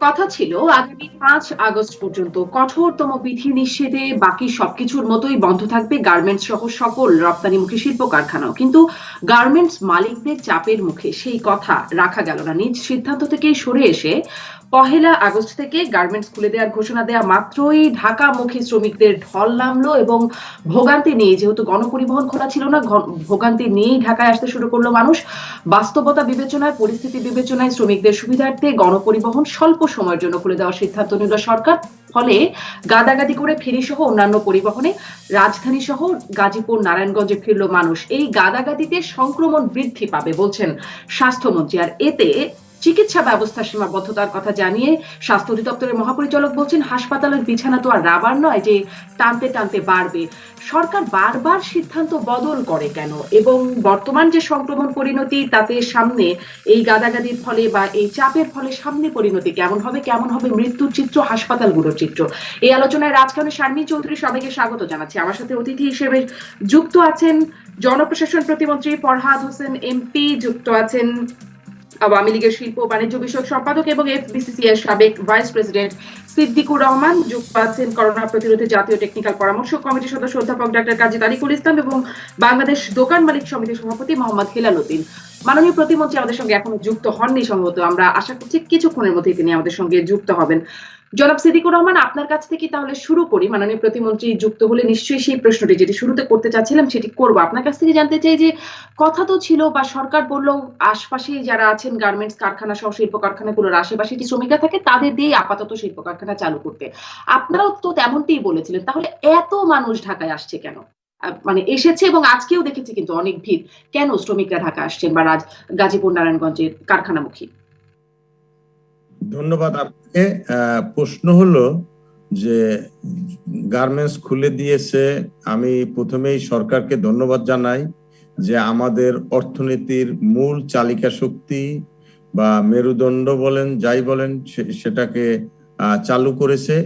কথা ছিল আগামী 5 আগস্ট পর্যন্ত কঠোরতম বিধি নিষেধে বাকি সবকিছুর মতোই বন্ধ থাকবে গার্মেন্টস সহ সকল রপ্তানিমুখী শিল্প কারখানাও। কিন্তু গার্মেন্টস মালিকদের চাপের মুখে সেই কথা রাখা গেল না। নিজ সিদ্ধান্ত থেকে সরে এসে 1 আগস্ট থেকে গার্মেন্টস খুলে দেওয়ার ঘোষণা দেওয়া মাত্রই ঢাকামুখী শ্রমিকদের ঢল নামলো এবং ভোগান্তি নিয়ে, যেহেতু গণপরিবহন খোলা ছিল না, ভোগান্তি নিয়েই ঢাকায় আসতে শুরু করলো মানুষ। বাস্তবতা বিবেচনায়, পরিস্থিতি বিবেচনায় শ্রমিকদের সুবিধার্থে গণপরিবহন স্বল্প সময়ের জন্য খুলে দেওয়ার সিদ্ধান্ত নিল সরকার। ফলে গাদাগাদি করে ফেরি সহ অন্যান্য পরিবহনে রাজধানী সহ গাজীপুর, নারায়ণগঞ্জে ফিরল মানুষ। এই গাদাগাদিতে সংক্রমণ বৃদ্ধি পাবে বলছেন স্বাস্থ্যমন্ত্রী, আর এতে চিকিৎসা ব্যবস্থা সীমাবদ্ধতার কথা জানিয়ে স্বাস্থ্য অধিদপ্তরের মহাপরিচালক বলছেন, হাসপাতালের বিছানা তো আর রাবার নয় যে টানতে টানতে বাড়বে। সরকার বারবার সিদ্ধান্ত বদল করে কেন, এবং বর্তমান যে সংক্রমণ পরিণতি, তাতে সামনে এই গাদাগাদির ফলে বা এই চাপের ফলে সামনে পরিণতি কেমন হবে, কেমন হবে মৃত্যুর চিত্র, হাসপাতালগুলোর চিত্র। এই আলোচনায় রাজকারণে শারমিন চৌধুরী সবাইকে স্বাগত জানাচ্ছি। আমার সাথে অতিথি হিসেবে যুক্ত আছেন জনপ্রশাসন প্রতিমন্ত্রী ফরহাদ হোসেন এমপি, যুক্ত আছেন আওয়ামী লীগের শিল্প বাণিজ্য বিষয়ক সম্পাদক এবং এফবিসিসিআই এর সাবেক ভাইস প্রেসিডেন্ট সিদ্দিকুর রহমান, যুক্ত আছেন করোনা প্রতিরোধে জাতীয় টেকনিক্যাল পরামর্শ কমিটির সদস্য অধ্যাপক ডাক্তার কাজী তারিকুল ইসলাম এবং বাংলাদেশ দোকান মালিক সমিতির সভাপতি মোহাম্মদ হেলাল উদ্দিন। মাননীয় প্রতিমন্ত্রী আমাদের সঙ্গে এখনো যুক্ত হননি, সম্ভবত আমরা আশা করছি কিছুক্ষণের মধ্যেই তিনি আমাদের সঙ্গে যুক্ত হবেন। জনাব সিদ্দিকুর রহমান, আপনার কাছ থেকে তাহলে শুরু করি। মাননীয় প্রতিমন্ত্রী যুক্ত হলে নিশ্চয়ই সেই প্রশ্নটি যেটি শুরুতে করতে চাচ্ছিলাম সেটি করব। আপনার কাছ থেকে জানতে চাই যে কথা তো ছিল বা সরকার বললো আশপাশে যারা আছেন গার্মেন্টস কারখানা সহ শিল্প কারখানাগুলোর আশেপাশে যে শ্রমিকরা থাকে তাদের দিয়ে আপাতত শিল্প কারখানা চালু করতে, আপনারাও তো তেমনটিই বলেছিলেন। তাহলে এত মানুষ ঢাকায় আসছে কেন? মানে এসেছে এবং আজকেও দেখেছি কিন্তু অনেক ভিড়। কেন শ্রমিকরা ঢাকা আসছেন বা গাজীপুর, নারায়ণগঞ্জের কারখানামুখী? ধন্যবাদ আপনাকে। প্রশ্ন হলো যে গার্মেন্টস খুলে দিয়েছে, আমি প্রথমেই সরকারকে ধন্যবাদ জানাই যে আমাদের অর্থনীতির মূল চালিকা শক্তি বা মেরুদণ্ড বলেন যাই বলেন সেটাকে চালু করেছে।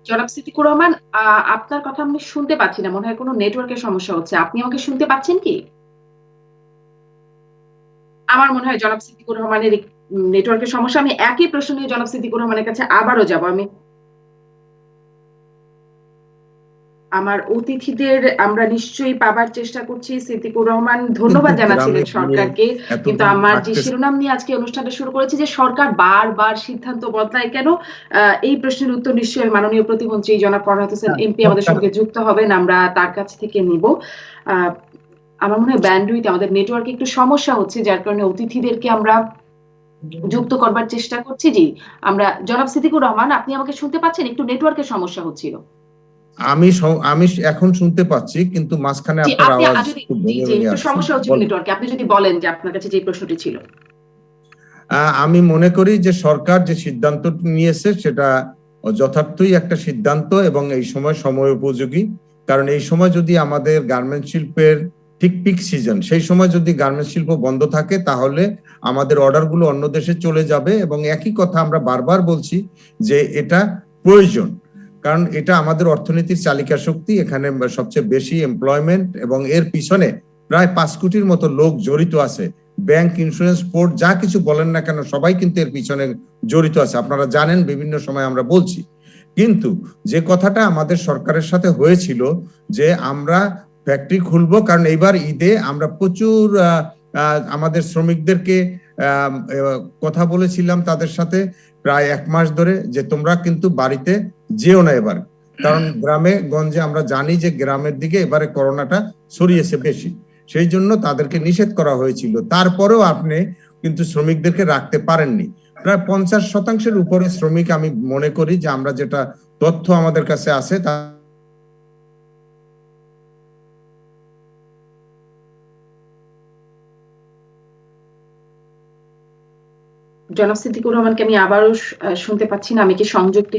জনাব সিদ্দিকুর রহমান, আপনার কথা আমি শুনতে পাচ্ছি না, মনে হয় কোনো নেটওয়ার্কের সমস্যা হচ্ছে। আপনি আমাকে শুনতে পাচ্ছেন কি? আমার মনে হয় জনাব সিদ্দিকুর রহমানের নেটওয়ার্কের সমস্যা। আমি একই প্রশ্ন নিয়ে জনাব সিদ্দিকুর রহমানের কাছে আবারও যাব। আমার অতিথিদের আমরা নিশ্চয়ই পাবার চেষ্টা করছি। সিদ্দিকুর রহমান ধন্যবাদ জানাচ্ছিলেন সরকারকে, কিন্তু আমার যে শিরোনাম নিয়ে আজকে অনুষ্ঠানটা শুরু করেছি যে সরকার বারবার সিদ্ধান্ত বদলায় কেন, এই প্রশ্নের উত্তর নিশ্চয়ই মাননীয় প্রতিমন্ত্রী জনাব ফরহাদ হোসেন এমপি আমাদের সঙ্গে যুক্ত হবেন, আমরা তার কাছ থেকে নিব। আমার মনে হয় ব্যান্ডউইথ, আমাদের নেটওয়ার্কে একটু সমস্যা হচ্ছে, যার কারণে অতিথিদেরকে আমরা যুক্ত করবার চেষ্টা করছি। জি, আমরা জনাব সিদ্দিকুর রহমান, আপনি আমাকে শুনতে পাচ্ছেন? একটু নেটওয়ার্কের সমস্যা হচ্ছিল। আমি এখন শুনতে পাচ্ছি, কিন্তু মাঝখানে আপনার আওয়াজ খুব ভেঙে ভেঙে আসছে। সমস্যা হচ্ছে নেটওয়ার্কে, আপনি যদি বলেন যে আপনার কাছে যে প্রশ্নটি ছিল। আমি মনে করি যে সরকার যে সিদ্ধান্ত নিয়েছে সেটা যথার্থই একটা সিদ্ধান্ত এবং এই সময় উপযোগী। কারণ এই সময় যদি আমাদের গার্মেন্টস শিল্পের ঠিক পিক সিজন, সেই সময় যদি গার্মেন্টস শিল্প বন্ধ থাকে তাহলে আমাদের অর্ডারগুলো অন্য দেশে চলে যাবে। এবং একই কথা আমরা বারবার বলছি যে এটা প্রয়োজন, কারণ এটা আমাদের অর্থনীতির চালিকা শক্তি, এখানে সবচেয়ে বেশি এমপ্লয়মেন্ট এবং এর পিছনে প্রায় 5 কোটির মতো লোক জড়িত আছে। ব্যাংক, ইন্স্যুরেন্স, পোর্ট, যা কিছু বলেন না কেন সবাই কিন্তু এর পিছনে জড়িত আছে, আপনারা জানেন, বিভিন্ন সময় আমরা বলছি। কিন্তু যে কথাটা আমাদের সরকারের সাথে হয়েছিল যে আমরা ফ্যাক্টরি খুলবো, কারণ এইবার ঈদে আমরা প্রচুর আমাদের শ্রমিকদেরকে কথা বলেছিলাম তাদের সাথে প্রায় 1 মাস ধরে যে তোমরা কিন্তু বাড়িতে যেও না এবার, কারণ গ্রামে গঞ্জে আমরা জানি যে গ্রামের দিকে এবারে করোনাটা ছড়িয়েছে বেশি, সেই জন্য তাদেরকে নিষেধ করা হয়েছিল। তারপরেও আপনি কিন্তু শ্রমিকদেরকে রাখতে পারেননি। প্রায় 50% উপরে শ্রমিক, আমি মনে করি যে আমরা যেটা তথ্য আমাদের কাছে আছে তা জনাব সিদ্দিকুর রহমানকে আমি আবারও শুনতে পাচ্ছি না। আমি কি সংযোগটি,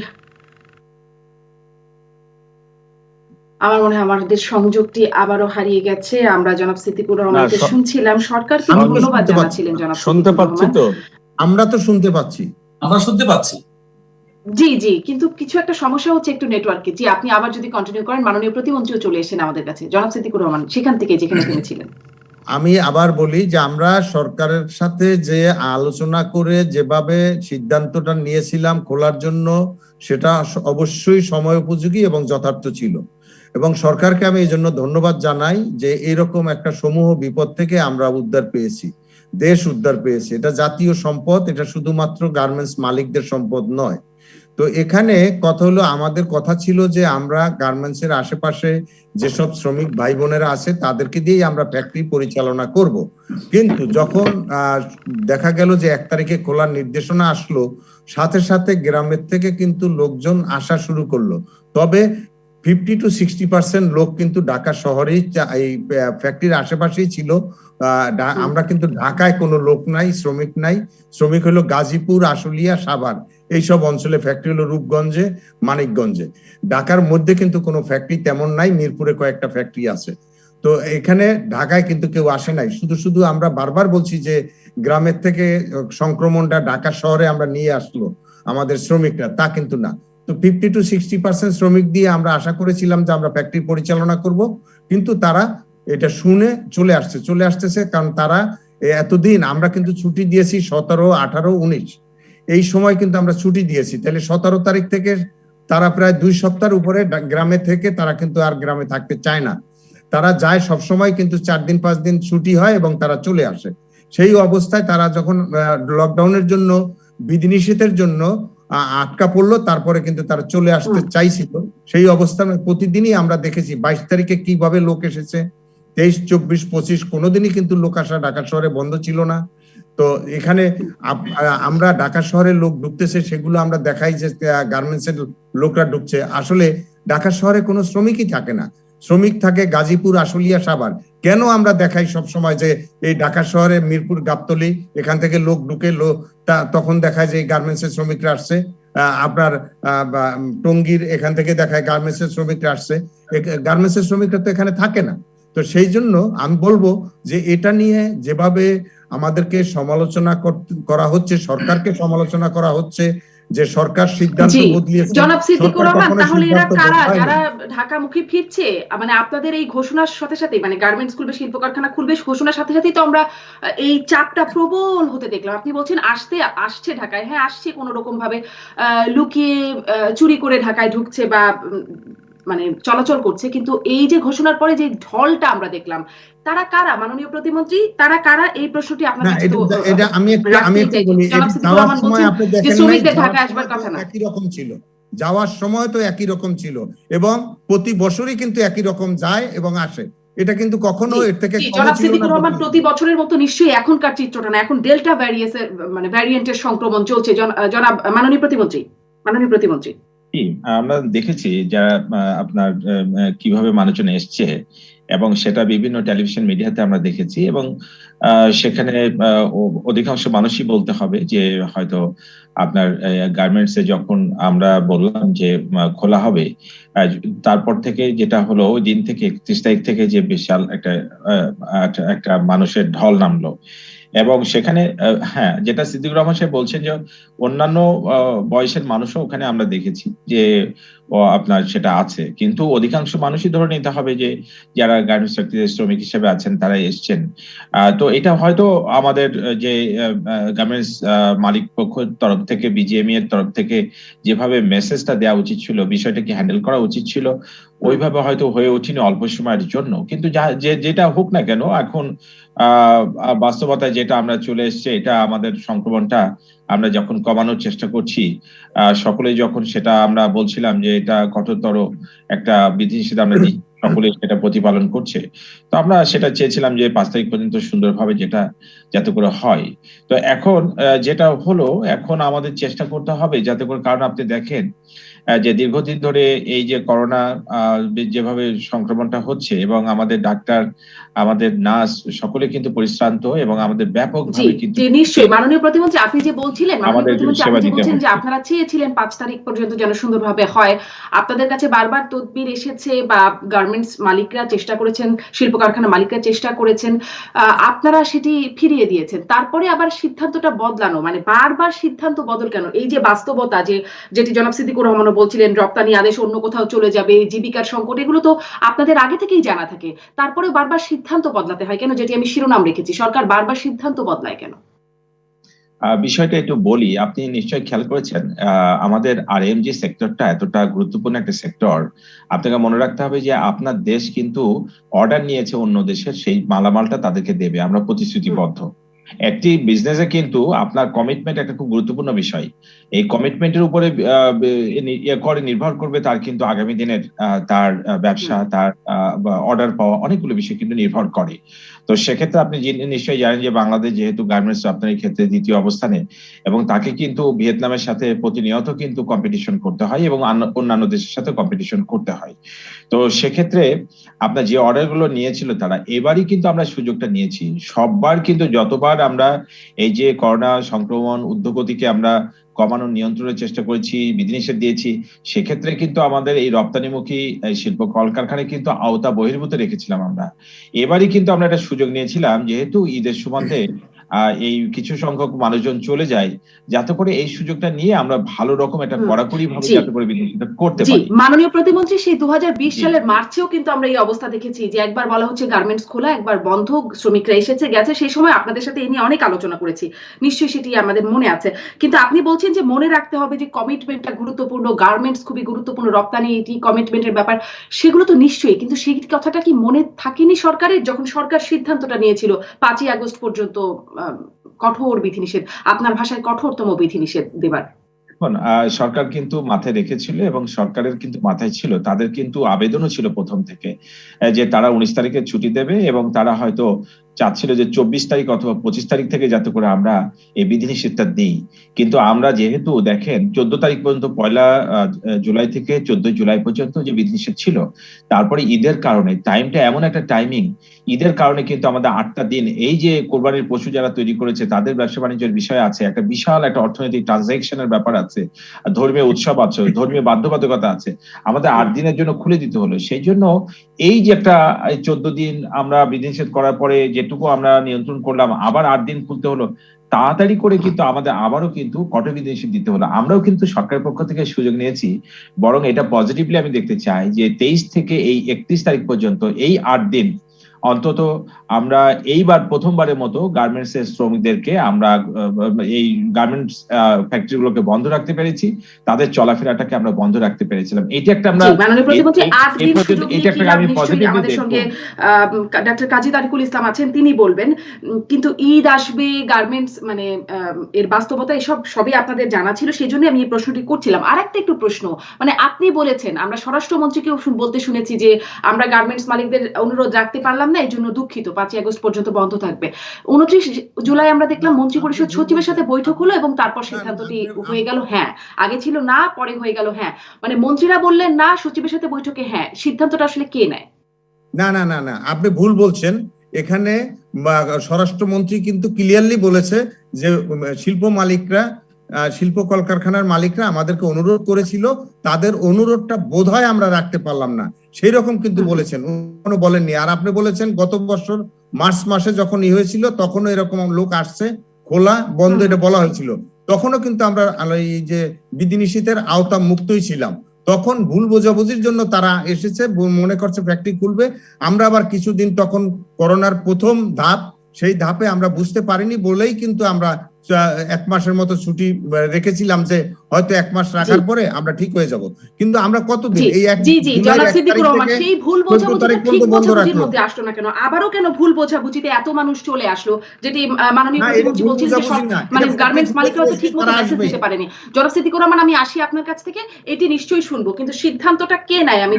আমার মনে হয় আমাদের সংযোগটি আবারও হারিয়ে গেছে। আমরা জনাব সিদ্দিকুর রহমানকে শুনছিলাম, সরকারকে ধন্যবাদ জানাচ্ছিলেন জনাব। শুনতে পাচ্ছি তো, আমরা তো শুনতে পাচ্ছি, আমরা শুনতে পাচ্ছি। জি জি, কিন্তু কিছু একটা সমস্যা হচ্ছে একটু নেটওয়ার্কে। জি, আপনি আবার যদি কন্টিনিউ করেন, মাননীয় প্রতিমন্ত্রীও চলে এসেছেন আমাদের কাছে, জনাব সিদ্দিকুর রহমান, সেখান থেকে যেখানে থেমেছিলেন। আমি আবার বলি যে আমরা সরকারের সাথে যে আলোচনা করে যেভাবে সিদ্ধান্তটা নিয়েছিলাম খোলার জন্য, সেটা অবশ্যই সময় উপযোগী এবং যথার্থ ছিল। এবং সরকারকে আমি এই জন্য ধন্যবাদ জানাই যে এরকম একটা সমূহ বিপদ থেকে আমরা উদ্ধার পেয়েছি, দেশ উদ্ধার পেয়েছি। এটা জাতীয় সম্পদ, এটা শুধুমাত্র গার্মেন্টস মালিকদের সম্পদ নয়। তো এখানে কথা হলো, আমাদের কথা ছিল যে আমরা গার্মেন্টস এর আশেপাশে যেসব শ্রমিক ভাই বোনেরা আছে তাদেরকে দিয়েই আমরা ফ্যাক্টরি পরিচালনা করব। কিন্তু যখন দেখা গেল যে 1 তারিখে খোলার নির্দেশনা আসলো, সাথে সাথে গ্রামের থেকে কিন্তু লোকজন আসা শুরু করলো। তবে 50-60% লোক কিন্তু ঢাকা শহরেই এই ফ্যাক্টরির আশেপাশেই ছিল। আমরা কিন্তু ঢাকায় কোনো লোক নাই, শ্রমিক নাই। শ্রমিক হলো গাজীপুর, আশুলিয়া, সাভার, এইসব অঞ্চলে ফ্যাক্টরি হলো, রূপগঞ্জে, মানিকগঞ্জে। ঢাকার মধ্যে কিন্তু কোনো ফ্যাক্টরি তেমন নাই, মিরপুরে কয়েকটা ফ্যাক্টরি আছে। তো এখানে ঢাকায় কিন্তু কেউ আসে নাই। শুধু শুধু আমরা বারবার বলছি যে গ্রামের থেকে সংক্রমণটা ঢাকা শহরে আমরা নিয়ে আসলো আমাদের শ্রমিকরা, তা কিন্তু না। তো 50-60% শ্রমিক দিয়ে আমরা আশা করেছিলাম যে আমরা ফ্যাক্টরি পরিচালনা করব, কিন্তু তারা এটা শুনে চলে আসতেছে। কারণ তারা এতদিন আমরা কিন্তু ছুটি দিয়েছি 17, 18, 19, এই সময় কিন্তু আমরা ছুটি দিয়েছি। তাহলে 17 তারিখ থেকে তারা প্রায় 2 সপ্তাহের উপরে গ্রামে থেকে তারা কিন্তু আর গ্রামে থাকতে চায় না। তারা যায় সবসময়, কিন্তু 4 দিন 5 দিন ছুটি হয় এবং তারা চলে আসে। সেই অবস্থায় তারা যখন লকডাউনের জন্য, বিধিনিষেধের জন্য আটকা পড়লো, তারপরে কিন্তু তারা চলে আসতে চাইছিল। সেই অবস্থায় প্রতিদিনই আমরা দেখেছি 22 তারিখে কিভাবে লোক এসেছে, 23, 24, 25 কোনোদিনই কিন্তু লোক আসা ঢাকা শহরে বন্ধ ছিল না। তো এখানে আমরা ঢাকা শহরের লোক ঢুকতেছে, সেগুলো আমরা দেখাই যে গার্মেন্টস এর লোকরা ঢুকছে। আসলে ঢাকা শহরে কোনো শ্রমিকই থাকে না, শ্রমিক থাকে গাজীপুর, আশুলিয়া, সাভার। কেন আমরা দেখাই সব সময় যে এই ঢাকা শহরে মিরপুর, গাবতলী, এখান থেকে লোক ঢুকে, তখন দেখায় যে গার্মেন্টস এর শ্রমিকরা আসছে। আপনার টঙ্গীর এখান থেকে দেখায় গার্মেন্টস এর শ্রমিকরা আসছে। গার্মেন্টস এর শ্রমিকরা তো এখানে থাকে না। তো সেই জন্য আমি বলবো যে এটা নিয়ে যেভাবে আমাদেরকে সমালোচনা করা হচ্ছে, সরকারকে সমালোচনা করা হচ্ছে যে সরকার সিদ্ধান্ত বদলিয়েছে। জনাব সিদ্দিকুর রহমান, তাহলে এরা কারা যারা বদলায়নি। ঢাকামুখী ফিরছে? মানে আপনাদের এই ঘোষণার সাথে সাথে, মানে গার্মেন্টস খুলবে, শিল্প কারখানা খুলবে ঘোষণার সাথে সাথেই তো আমরা এই চাপটা প্রবল হতে দেখলাম। আপনি বলছেন আসছে ঢাকায়, হ্যাঁ আসছে কোনো রকম ভাবে, লুকিয়ে চুরি করে ঢাকায় ঢুকছে বা মানে চলাচল করছে, কিন্তু এই যে ঘোষণার পরে যে ঢলটা আমরা দেখলাম, তারা কারা মাননীয় প্রতিমন্ত্রী? তারা কারা? এই প্রশ্নটি আপনার না, কাছে তো এটা আমি রাখতেই একটু চাইছি। বলি। জনাব সিদ্দিকুর যাওয়ার রহমান সময় বলছেন আপনি যে দেখেন নাই, শ্রমিকদের যাওয়ার ঢাকায় সময় আসবার তো কথা না। একই রকম ছিল, যাওয়ার সময় তো একই রকম ছিল, এবং প্রতি বছরই কিন্তু একই রকম যায় এবং আসে। এটা কিন্তু কখনো এর থেকে কমও জনাব ছিল না, সিদ্দিকুর রহমান, বেশিও ছিল প্রতি না। বছরের মতো নিশ্চয়ই এখনকার চিত্রটা না, এখন ডেল্টা মানে ভ্যারিয়েন্টের সংক্রমণ চলছে। জনাব মাননীয় প্রতিমন্ত্রী, মাননীয় প্রতিমন্ত্রী। জি, আমরা দেখেছি যারা আপনার কিভাবে মানুষজন এসছে, এবং সেটা বিভিন্ন টেলিভিশন মিডিয়াতে আমরা দেখেছি। এবং সেখানে অধিকাংশ মানুষই বলতে হবে যে হয়তো আপনার গার্মেন্টস এ যখন আমরা বললাম যে খোলা হবে, তারপর থেকে যেটা হলো, ওই দিন থেকে 31 তারিখ থেকে যে বিশাল একটা মানুষের ঢল নামলো। এবং সেখানে হ্যাঁ, যেটা সিদ্দিকুর রহমান সাহেব বলছেন যে অন্যান্য বয়সের মানুষও ওখানে আমরা দেখেছি যে আপনার সেটা আছে, কিন্তু অধিকাংশ মানুষই ধরে নিতে হবে যে যারা গার্মেন্টস ফ্যাক্টরিতে শ্রমিক হিসেবে আছেন তারা এসছেন। তো এটা হয়তো আমাদের যে গার্মেন্টস মালিক পক্ষের তরফ থেকে, বিজিএমই এর তরফ থেকে যেভাবে মেসেজটা দেওয়া উচিত ছিল, বিষয়টাকে হ্যান্ডেল করা উচিত ছিল, ওইভাবে হয়তো হয়ে ওঠেনি অল্প সময়ের জন্য। কিন্তু যেটা হোক না কেন, এখন বাস্তবতায় যেটা আমরা চলে এসছে, এটা আমাদের সংক্রমণটা আমরা যখন কমানোর চেষ্টা করছি, সকলেই যখন সেটা আমরা বলছিলাম যে এটা কঠোরতর একটা বিধিনিষেধ আমরা দিচ্ছি, সকলে সেটা প্রতিপালন করছে। তো আমরা সেটা চেয়েছিলাম যে 5 তারিখ পর্যন্ত সুন্দরভাবে যেটা যাতে করে হয়। তো এখন যেটা হলো, এখন আমাদের চেষ্টা করতে হবে যাতে করে, কারণ আপনি দেখেন যে দীর্ঘদিন ধরে এই যে করোনা যেভাবে সংক্রমণটা হচ্ছে এবং আমাদের ডাক্তার, আমাদের নার্স সকলে কিন্তু পরিশ্রান্ত এবং আমাদের জি ব্যাপকভাবে কিন্তু জি নিশ্চয়ই মাননীয় প্রতিমন্ত্রী আপনি যে বলছিলেন আমাদের সেবা দিতে যে হচ্ছে। আপনারা চেয়েছিলেন 5 তারিখ পর্যন্ত যেন সুন্দরভাবে হয়, আপনাদের কাছে বারবার তদবির এসেছে বা গার্মেন্টস মালিকরা চেষ্টা করেছেন, শিল্প কারখানা মালিকরা চেষ্টা করেছেন, আপনারা সেটি ফিরিয়ে দিয়েছেন, তারপরে আবার সিদ্ধান্তটা বদলানো, মানে বারবার সিদ্ধান্ত বদল কেন? এই যে বাস্তবতা, যেটি জনাব সিদ্দিকুর রহমানও বলছিলেন, রপ্তানি আদেশ অন্য কোথাও চলে যাবে, জীবিকার সংকট, এগুলো তো আপনাদের আগে থেকেই জানা থাকে, তারপরে বারবার সিদ্ধান্ত বদলাতে হয় কেন? যেটি আমি শিরোনাম রেখেছি, সরকার বারবার সিদ্ধান্ত বদলায় কেন? বিষয়টা একটু বলি, আপনি নিশ্চয়ই খেয়াল করেছেন আমাদের আরএমজি সেক্টরটা এতটা গুরুত্বপূর্ণ একটা সেক্টর। আপনাকে মনে রাখতে হবে যে আপনার দেশ কিন্তু অর্ডার নিয়েছে অন্য দেশের, সেই মালামালটা তাদেরকে দেবে, আমরা প্রতিশ্রুতিবদ্ধ। একটি বিজনেসে কিন্তু আপনার কমিটমেন্ট একটা খুব গুরুত্বপূর্ণ বিষয়। এই কমিটমেন্টের উপরে নির্ভর করবে তার কিন্তু আগামী দিনের তার ব্যবসা, তার অর্ডার পাওয়া, অনেকগুলো বিষয় কিন্তু নির্ভর করে। তো সেক্ষেত্রে আপনি নিশ্চয়ই জানেন যে বাংলাদেশ যেহেতু গার্মেন্টস রপ্তানির ক্ষেত্রে দ্বিতীয় অবস্থানে, এবং তাকে কিন্তু ভিয়েতনামের সাথে প্রতিনিয়ত কিন্তু কম্পিটিশন করতে হয় এবং অন্যান্য দেশের সাথে কম্পিটিশন করতে হয়। তো সেক্ষেত্রে আপনার যে অর্ডার গুলো নিয়েছিল তারা, এবারই কিন্তু আমরা সুযোগটা নিয়েছি। সববার কিন্তু যতবার আমরা এই যে করোনা সংক্রমণ ঊর্ধ্বগতিকে আমরা কমানোর নিয়ন্ত্রণের চেষ্টা করেছি, বিধিনিষেধ দিয়েছি, সেক্ষেত্রে কিন্তু আমাদের এই রপ্তানিমুখী শিল্প কলকারখানায় কিন্তু আওতা বহির্ভূত রেখেছিলাম আমরা। এবারই কিন্তু আমরা একটা সুযোগ নিয়েছিলাম, যেহেতু ঈদের সুবাদে এই কিছু সংখ্যক মানুষজন চলে যায়, যাতে করে এই সুযোগটা নিয়ে আমরা ভালো রকম একটা কড়াকড়ি ভাবে যাতে করে বিধিনিষেধ করতে পারি। মাননীয় প্রতিমন্ত্রী, সেই 2020 সালের মার্চেও কিন্তু আমরা এই অবস্থা দেখেছি যে একবার বলা হচ্ছে গার্মেন্টস খোলা, একবার বন্ধ, শ্রমিকরা এসেছে গেছে, সেই সময় আপনাদের সাথে এই নিয়ে অনেক আলোচনা করেছি, নিশ্চয়ই সেটি আমাদের মনে আছে। কিন্তু আপনি বলছেন যে মনে রাখতে হবে যে কমিটমেন্টটা গুরুত্বপূর্ণ, গার্মেন্টস খুবই গুরুত্বপূর্ণ, রপ্তানি এটি কমিটমেন্টের ব্যাপার, সেগুলো তো নিশ্চয়ই, কিন্তু সেই কথাটা কি মনে থাকেনি সরকারের, যখন সরকার সিদ্ধান্তটা নিয়েছিল 5ই আগস্ট পর্যন্ত কঠোর বিধিনিষেধ, আপনার ভাষায় কঠোরতম বিধিনিষেধ দেবার? এখন সরকার কিন্তু মাথায় রেখেছিল এবং সরকারের কিন্তু মাথায় ছিল, তাদের কিন্তু আবেদনও ছিল প্রথম থেকে যে তারা 19 তারিখে ছুটি দেবে এবং তারা হয়তো চাচ্ছিল যে 24 তারিখ অথবা 25 তারিখ থেকে যাতে করে আমরা এই বিধিনিষেধটা দিই। কিন্তু আমরা যেহেতু দেখেন 14 তারিখ পর্যন্ত, 1 জুলাই থেকে 14 জুলাই পর্যন্ত যে বিধিনিষেধ ছিল, তারপরে ঈদের কারণে টাইমটা এমন একটা টাইমিং, ঈদের কারণে কিন্তু আমাদের 8টা দিন এই যে কোরবানির পশু যারা তৈরি করেছে তাদের ব্যবসা বাণিজ্যের বিষয় আছে, একটা বিশাল একটা অর্থনৈতিক ট্রানজাকশনের ব্যাপার আছে, ধর্মীয় উৎসব আছে, ধর্মীয় বাধ্যবাধকতা আছে, আমাদের 8 দিনের জন্য খুলে দিতে হলো। সেই জন্য এই যে একটা 14 দিন আমরা বিধিনিষেধ করার পরে যেটুকু আমরা নিয়ন্ত্রণ করলাম, আবার 8 দিন খুলতে হলো, তাড়াতাড়ি করে কিন্তু আমাদের আবারও কিন্তু কঠোর বিধিনিষেধ দিতে হলো। আমরাও কিন্তু সরকারের পক্ষ থেকে সুযোগ নিয়েছি, বরং এটা পজিটিভলি আমি দেখতে চাই যে 23 থেকে এই 31 তারিখ পর্যন্ত এই 8 দিন অন্তত আমরা এইবার প্রথমবারের মতো গার্মেন্টস এর শ্রমিকদেরকে আমরা এই গার্মেন্টস ফ্যাক্টরিগুলোকে বন্ধ রাখতে পেরেছি, তাদের চলাফেরাটাকে আমরা বন্ধ রাখতে পেরেছিলাম। এইটা একটা আমরা মাননীয় প্রতিমন্ত্রী 8 দিন সুযোগ এটা একটা আমি পজিটিভলি আমাদের সঙ্গে ডক্টর কাজী তারিকুল ইসলাম আছেন, তিনি বলবেন। কিন্তু ঈদ আসবে, গার্মেন্টস মানে এর বাস্তবতা, এসব সবই আপনাদের জানা ছিল, সেজন্য আমি এই প্রশ্নটি করছিলাম। আরেকটা একটু প্রশ্ন, মানে আপনি বলেছেন, আমরা স্বরাষ্ট্রমন্ত্রীকেও বলতে শুনেছি যে আমরা গার্মেন্টস মালিকদের অনুরোধ রাখতে পারলাম না, এই জন্য দুঃখিত, 5ই আগস্ট পর্যন্ত বন্ধ থাকবে। 29 জুলাই আমরা দেখলাম মন্ত্রিপরিষদ সচিবের সাথে বৈঠক হলো এবং তারপর সিদ্ধান্তটি হয়ে গেল হ্যাঁ, আগে ছিল না, পরে হয়ে গেল হ্যাঁ, মানে মন্ত্রীরা বললেন না, সচিবের সাথে বৈঠকে হ্যাঁ, সিদ্ধান্তটা আসলে কে নেয়? না না না না, আপনি ভুল বলছেন। এখানে স্বরাষ্ট্রমন্ত্রী কিন্তু ক্লিয়ারলি বলেছে যে শিল্প মালিকরা, শিল্প কলকারখানার মালিকরা আমাদেরকে অনুরোধ করেছিল, তাদের অনুরোধটা বোধহয় আমরা রাখতে পারলাম না, সেই রকম কিন্তু বলেছেন, কোনো বলেননি। আর আপনি বলেছেন গত বছর মার্চ মাসে যখন হয়েছিল তখনও এরকম লোক আসছে, খোলা বন্ধ এটা বলা হয়েছিল, তখনও কিন্তু আমরা এই যে বিধিনিষেধের আওতা মুক্তই ছিলাম। তখন ভুল বোঝাবুঝির জন্য তারা এসেছে, মনে করছে ফ্যাক্টরি খুলবে। আমরা আবার কিছুদিন তখন করোনার প্রথম ধাপ, সেই ধাপে আমরা বুঝতে পারিনি বলেই কিন্তু আমরা 1 মাসের মতো ছুটি রেখেছিলাম, যে হয়তো 1 মাস রাখার পরে আমরা ঠিক হয়ে যাব। কিন্তু আমরা কতদিন এই সেই ভুল বোঝাবুঝির মধ্যে আসলো না কেন? আবারও কেন ভুল বোঝাবুঝিতে এত মানুষ চলে আসলো, যেটি মাননীয় প্রতিমন্ত্রী বলছেন যে মানে গার্মেন্টস মালিকরা তো ঠিকমতো মেসেজ দিতে পারেনি। জনাব সিদ্দিকুর রহমান, আমি আসি আপনার কাছ থেকে, এটি নিশ্চয়ই শুনবো, কিন্তু সিদ্ধান্তটা কে নেয় আমি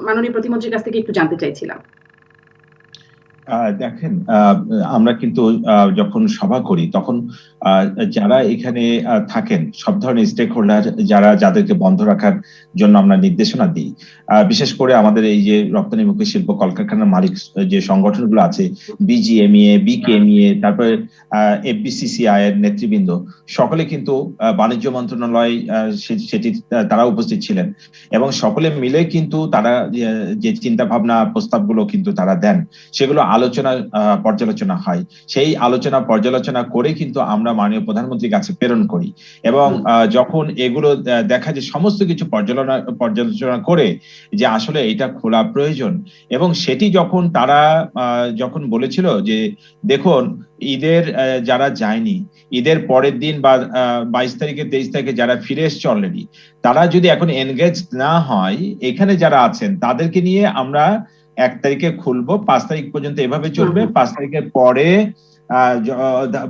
মাননীয় প্রতিমন্ত্রীর কাছ থেকে একটু জানতে চাইছিলাম। দেখেন, আমরা কিন্তু যখন সভা করি তখন আহ, যারা এখানে থাকেন সব ধরনের স্টেক হোল্ডার, যাদেরকে বন্ধ রাখার জন্য আমরা নির্দেশনা দিই, বিশেষ করে আমাদের এই যে রপ্তানিমুখী শিল্প কলকারখানার মালিক যে সংগঠনগুলো আছে, বিজিএমইএ, বিকেএমইএ, তারপরে এফবিসিসিআই এর নেতৃবৃন্দ, সকলে কিন্তু বাণিজ্য মন্ত্রণালয় সেটি তারা উপস্থিত ছিলেন, এবং সকলে মিলে কিন্তু তারা যে চিন্তা ভাবনা প্রস্তাবগুলো কিন্তু তারা দেন, সেগুলো আলোচনা পর্যালোচনা হয়। সেই আলোচনা পর্যালোচনা করে কিন্তু আমরা মাননীয় প্রধানমন্ত্রীর কাছে প্রেরণ করি, এবং যখন এগুলো দেখা যায় সমস্ত কিছু পর্যালোচনা করে যে আসলে এটা খোলা প্রয়োজন, এবং সেটি যখন তারা যখন বলেছিল যে দেখুন, ঈদের যারা যায়নি, ঈদের পরের দিন বা 22 তারিখে 23 তারিখে যারা ফিরে এসছে অলরেডি, তারা যদি এখন এনগেজ না হয়, এখানে যারা আছেন তাদেরকে নিয়ে আমরা 1 তারিখে খুলবো, 5 তারিখ পর্যন্ত এভাবে চলবে, 5 তারিখের পরে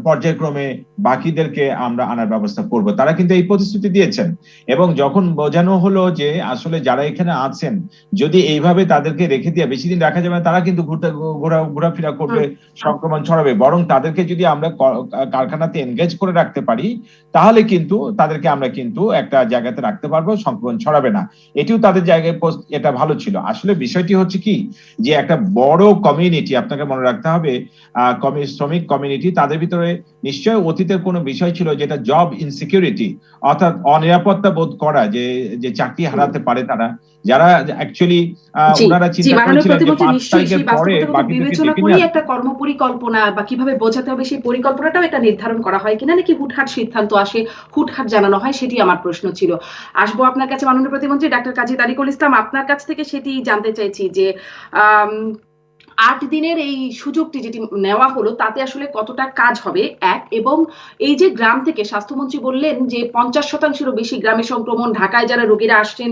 পর্যায়ক্রমে বাকিদেরকে আমরা আনার ব্যবস্থা করব। তারা কিন্তু এই প্রতিশ্রুতি দিয়েছেন, এবং যখন বোঝানো হলো যে আসলে যারা এখানে আছেন যদি এইভাবে তাদেরকে রেখে দিয়ে বেশি দিন রাখা যাবে, তারা কিন্তু ঘোরাফেরা করবে, সংক্রমণ ছড়াবে, বরং তাদেরকে যদি আমরা কারখানাতে এনগেজ করে রাখতে পারি, তাহলে কিন্তু তাদেরকে আমরা কিন্তু একটা জায়গাতে রাখতে পারবো, সংক্রমণ ছড়াবে না। এটিও তাদের জায়গায় এটা ভালো ছিল। আসলে বিষয়টি হচ্ছে কি, যে একটা বড় কমিউনিটি, আপনাকে মনে রাখতে হবে, শ্রমিক কমিউনিটি, তাদের ভিতরে নিশ্চয় অতীতের কোনো বিষয় ছিল যেটা জব ইনসিকিউরিটি, অর্থাৎ অনিরাপত্তা বোধ করা, যে চাকরি হারাতে পারে তারা, যারা অ্যাকচুয়ালি ওনারা চিন্তা করেছিলেন যে 5 তারিখের পরে বাকিদেরকে ডেকে নিয়ে একটা কর্মপরিকল্পনা বা কিভাবে বোঝাতে হবে সেই পরিকল্পনাটাও এটা নির্ধারণ করা হয় কিনা, নাকি হুটহাট সিদ্ধান্ত আসে, হুটহাট জানানো হয়, সেটি আমার প্রশ্ন ছিল। আসবো আপনার কাছে মাননীয় প্রতিমন্ত্রী ডাক্তার কাজী তারিকুল ইসলাম, আপনার কাছ থেকে সেটি জানতে চাইছি যে 8 দিনের এই সুযোগটি যেটি নেওয়া হলো তাতে আসলে কতটা কাজ হবে, এক, এবং এই যে গ্রাম থেকে স্বাস্থ্যমন্ত্রী বললেন যে 50%-এরও বেশি গ্রামে সংক্রমণ, ঢাকায় যারা রোগীরা আসছেন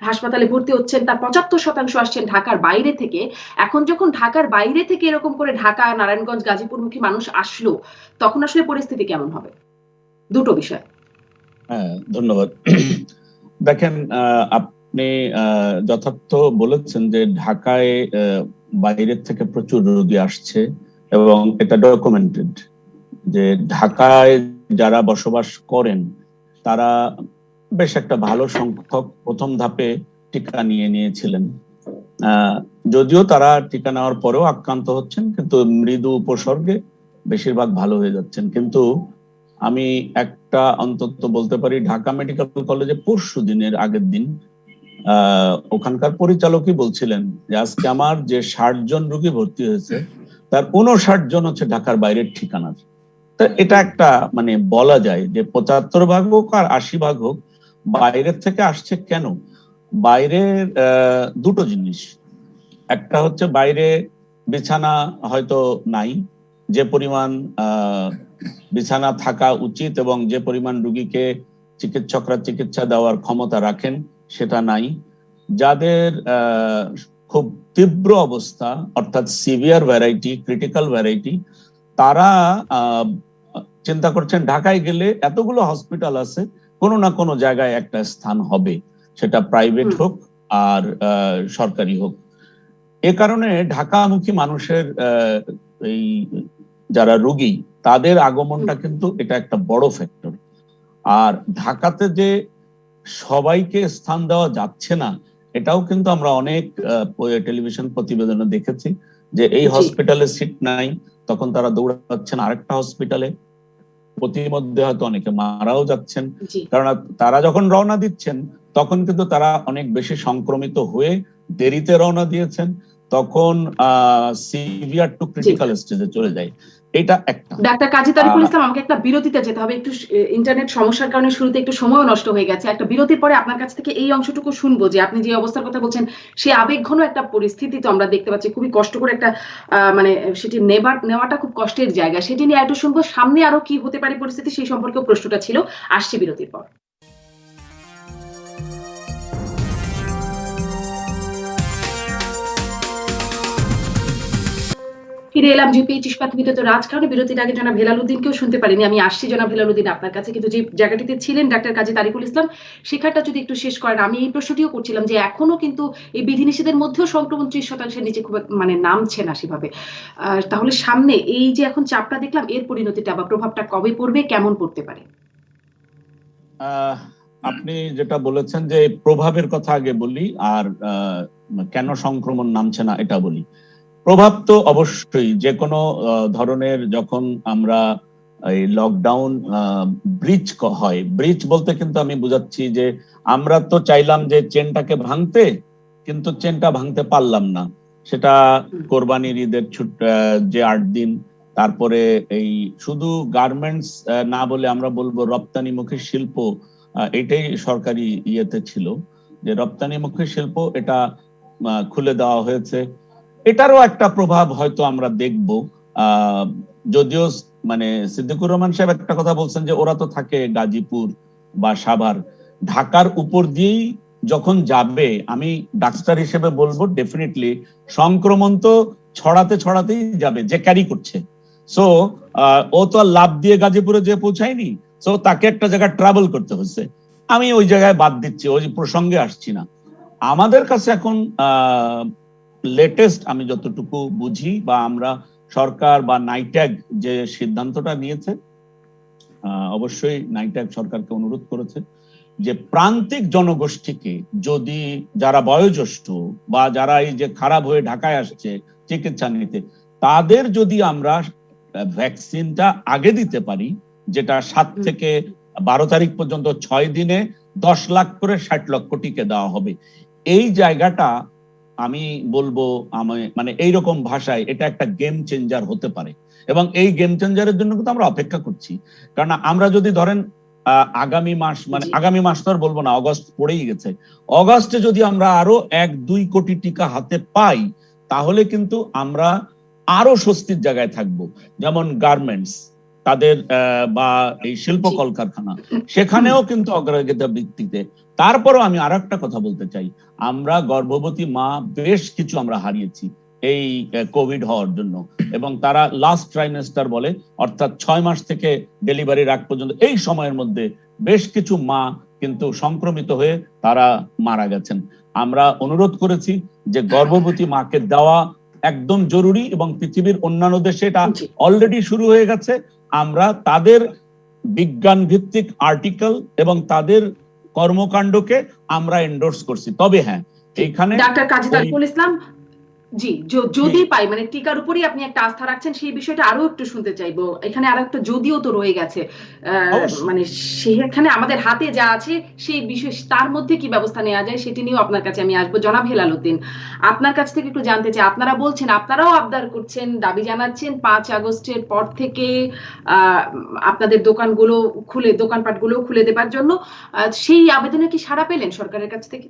হাসপাতালে ভর্তি হচ্ছেন তার 75% আসছেন ঢাকার বাইরে থেকে। এখন যখন ঢাকার বাইরে থেকে এরকম করে ঢাকা, নারায়ণগঞ্জ, গাজীপুরমুখী মানুষ আসলো, তখন আসলে পরিস্থিতি কেমন হবে? দুটো বিষয়। হ্যাঁ, ধন্যবাদ। দেখেন, আপনি যথার্থ বলেছেন যে ঢাকায় বাইরের থেকে প্রচুর রোগী আসছে, এবং এটা ডকুমেন্টেড যে ঢাকায় যারা বসবাস করেন তারা বেশ একটা ভালো সংখ্যক প্রথম ধাপে টিকা নিয়েছিলেন। যদিও তারা টিকা নেওয়ার পরেও আক্রান্ত হচ্ছেন, কিন্তু মৃদু উপসর্গে বেশিরভাগ ভালো হয়ে যাচ্ছেন। কিন্তু আমি একটা অন্তত বলতে পারি, ঢাকা মেডিকেল কলেজে পরশু দিনের আগের দিন ওখানকার পরিচালকই বলছিলেন যে আজকে আমার যে 60 জন রোগী ভর্তি হয়েছে তার 59 জন হচ্ছে ঢাকার বাইরের ঠিকানার। তো এটা একটা মানে বলা যায় যে 75 ভাগ হোক আর 80 ভাগ হোক বাইরের থেকে আসছে। কেন? বাইরের দুটো জিনিস, একটা হচ্ছে বাইরে বিছানা হয়তো নাই, যে পরিমাণ বিছানা থাকা উচিত এবং যে পরিমাণ রোগীকে চিকিৎসকরা চিকিৎসা দেওয়ার ক্ষমতা রাখেন সেটা নাই। যাদের খুব তীব্র অবস্থা, অর্থাৎ সিভিয়ার ভ্যারাইটি, ক্রিটিক্যাল ভ্যারাইটি, তারা চিন্তা করছেন ঢাকায় গেলে এতগুলো হসপিটাল আছে, কোনো না কোনো জায়গায় একটা স্থান হবে, সেটা প্রাইভেট হোক আর সরকারি হোক। এ কারণে ঢাকামুখী মানুষের এই যারা রোগী তাদের আগমনটা কিন্তু এটা একটা বড় ফ্যাক্টর। আর ঢাকাতে যে সবাইকে স্থান দেওয়া যাচ্ছে না, এটাও কিন্তু আমরা অনেক টেলিভিশন প্রতিবেদনে দেখেছি যে এই হসপিটালে সিট নাই, তখন তারা দৌড়াচ্ছেন আরেকটা হসপিটালে, প্রতিমধ্যে হয়তো অনেকে মারাও যাচ্ছেন। কারণ তারা যখন রওনা দিচ্ছেন তখন কিন্তু তারা অনেক বেশি সংক্রমিত হয়ে দেরিতে রওনা দিয়েছেন, তখন সিভিয়ার টু ক্রিটিক্যাল স্টেজে চলে যায়। এটা একটা। ডাক্তার কাজী তারিকুল ইসলাম, আমাকে একটা বিরতিতে যেতে হবে, একটু ইন্টারনেট সমস্যার কারণে শুরুতে একটু সময় নষ্ট হয়ে গেছে। একটা বিরতির পরে আপনার কাছ থেকে এই অংশটুকু শুনবো যে আপনি যে অবস্থার কথা বলছেন সেই আবেগঘন একটা পরিস্থিতি তো আমরা দেখতে পাচ্ছি, খুবই কষ্ট করে একটা মানে সেটি নেওয়াটা খুব কষ্টের জায়গা, সেটি নিয়ে একটু শুনবো। সামনে আরো কি হতে পারে পরিস্থিতি সেই সম্পর্কে প্রশ্নটা ছিল। আসছে বিরতির পর। ফিরে এলাম জিপিএইচ ইস্পাত বিরত রাজকারণে। বিরতির আগে জনাব হেলালুদ্দিনকেও শুনতে পারিনি, আমি আসছি জনাব হেলালুদ্দিন আপনার কাছে, কিন্তু যে জায়গাটিতে ছিলেন ডাক্তার কাজী তারিকুল ইসলাম সেখানটা যদি একটু শেষ করেন। আমি এই প্রশ্নটিও করছিলাম যে এখনো কিন্তু এই বিধিনিষেধের মধ্যেও সংক্রমণ 30% নিচে খুব মানে নামছে না সেভাবে। তাহলে সামনে এই যে এখন চাপটা দেখলাম, এর পরিণতিটা বা প্রভাবটা কবে পড়বে, কেমন পড়তে পারে? আপনি যেটা বলেছেন যে প্রভাবের কথা আগে বলি, আর কেন সংক্রমণ নামছে না এটা বলি। প্রভাব তো অবশ্যই যে কোনো ধরনের, যখন আমরা এই লকডাউন ব্রিজ হয়, ব্রিজ বলতে কিন্তু আমি বুঝাচ্ছি যে আমরা তো চাইলাম যে চেনটাকে ভাঙতে, কিন্তু চেনটা ভাঙতে পারলাম না। সেটা কোরবানির ঈদের যে 8 দিন, তারপরে এই শুধু গার্মেন্টস না বলে আমরা বলবো রপ্তানিমুখী শিল্প, এটাই সরকারি ইয়েতে ছিল যে রপ্তানিমুখী শিল্প, এটা খুলে দেওয়া হয়েছে। এটারও একটা প্রভাব হয়তো আমরা দেখব। যদিও মানে সিদ্দিকুর রহমান সাহেব একটা কথা বলছেন যে ওরা তো থাকে গাজীপুর বা সাভার, ঢাকার উপর দিয়েই যখন যাবে, আমি ডাক্তার হিসেবে বলবো ডেফিনেটলি সংক্রমণ তো ছড়াতেই যাবে যে ক্যারি করছে। সো ও তো লাভ দিয়ে গাজীপুরে যে পৌঁছায়নি, সো তাকে একটা জায়গায় ট্রাভেল করতে হচ্ছে। আমি ওই জায়গায় বাদ দিচ্ছি, ওই প্রসঙ্গে আসছি না। আমাদের কাছে এখন লেটেস্ট আমি যতটুকু বুঝি, বা আমরা সরকার বা নাইট্যাগ যে সিদ্ধান্তটা নিয়েছে, অবশ্যই নাইট্যাগ সরকারকে অনুরোধ করেছে যে প্রান্তিক জনগোষ্ঠীকে, যদি যারা বয়োজ্যেষ্ঠ বা যারা এই যে খারাপ হয়ে ঢাকায় আসছে চিকিৎসা নিতে, তাদের যদি আমরা ভ্যাকসিনটা আগে দিতে পারি, যেটা 7 থেকে 12 তারিখ পর্যন্ত 6 দিনে 10 লাখ করে 60 লক্ষ টিকে দেওয়া হবে। এই জায়গাটা আমি বলবো, মানে এইরকম ভাষায় এটা একটা গেম চেঞ্জার হতে পারে, এবং এই গেম চেঞ্জারের জন্য কিন্তু আমরা অপেক্ষা করছি। কারণ আমরা যদি ধরেন আগামী মাস, মানে আগামী মাস তো আর বলবো না, অগস্ট পড়েই গেছে, অগস্টে যদি আমরা আরো 1-2 কোটি টিকা হাতে পাই, তাহলে কিন্তু আমরা আরো স্বস্তির জায়গায় থাকবো। যেমন গার্মেন্টস, তাদের বা এই শিল্প কলকারখানা, সেখানেও কিন্তু অগ্রাধিকার ভিত্তিতে। তারপরও আমি আর একটা কথা বলতে চাই, আমরা গর্ভবতী মা বেশ কিছু আমরা হারিয়েছি এই কোভিড হওয়ার জন্য, এবং তারা লাস্ট ট্রাইমেস্টার বলে, অর্থাৎ 6 মাস থেকে ডেলিভারির আগ পর্যন্ত এই সময়ের মধ্যে বেশ কিছু মা কিন্তু সংক্রমিত হয়ে তারা মারা গেছেন। আমরা অনুরোধ করেছি যে গর্ভবতী মাকে দেওয়া একদম জরুরি, এবং পৃথিবীর অন্যান্য দেশে এটা অলরেডি শুরু হয়ে গেছে। আমরা তাদের বিজ্ঞান ভিত্তিক আর্টিকেল এবং তাদের কর্মকাণ্ডকে আমরা এন্ডোর্স করছি। তবে হ্যাঁ, এইখানে ডাক্তার কাজী তারিকুল ইসলাম, জি, যদি পাই, মানে টিকার উপরই আপনি একটা আস্থা রাখছেন, সেই বিষয়টা আরো একটু শুনতে চাইবো। এখানে আর একটা যদিও তো রয়ে গেছে, মানে সেখানে আমাদের হাতে যা আছে সেই বিষয়, তার মধ্যে কি ব্যবস্থা নেওয়া যায় সেটি নিয়েও আপনার কাছে আমি আসবো। জনাব হেলালুদ্দিন, আপনার কাছ থেকে একটু জানতে চাই, আপনারা বলছেন, আপনারাও আবদার করছেন, দাবি জানাচ্ছেন 5 আগস্টের পর থেকে আপনাদের দোকানগুলো খুলে, দোকানপাটগুলো খুলে দেবার জন্য। সেই আবেদনে কি সাড়া পেলেন সরকারের কাছ থেকে?